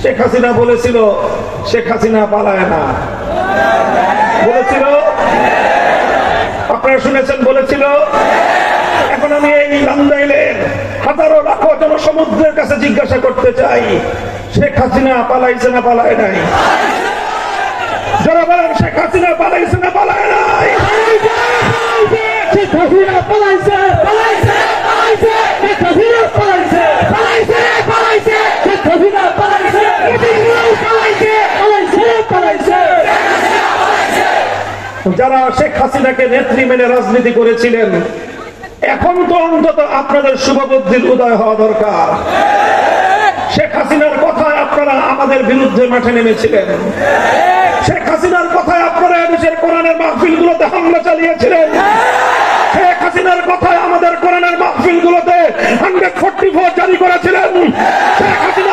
শেখ হাসিনা বলেছিল শেখ হাসিনা পালায় না, বলেছিল, আপনারা শুনেছেন, বলেছিল। এখন আমি এই নান্দাইলের হাজারো লাখো জনসমুদ্রের কাছে জিজ্ঞাসা করতে চাই, শেখ হাসিনা পালাইছে না পালায় নাই? যারা বলেন শেখ হাসিনা পালাইছে না পালায় নাই? শেখ হাসিনা পালাইছে, পালাইছে, পালাইছে, শেখ হাসিনা পালাইছে, পালাইছে, পালাইছে, শেখ হাসিনা পালাইছে, পালাইছে, পালাইছে, পালাইছে। যারা শেখ হাসিনাকে নেত্রী মেনে রাজনীতি করেছিলেন, এখন তো অন্তত আপনাদের শুভবুদ্ধির উদয় হওয়া দরকার। শেখ হাসিনার কথায় আপনারা আমাদের বিরুদ্ধে মাঠে নেমেছিলেন, শেখ হাসিনার কথায় আপনারা এদেশের কোরআনের মাহফিলগুলোতে হামলা চালিয়েছিলেন, শেখ হাসিনার কথায় আমাদের কোরআনের মাহফিলগুলোতে 144 জারি করেছিলেন, শেখ হাসিনা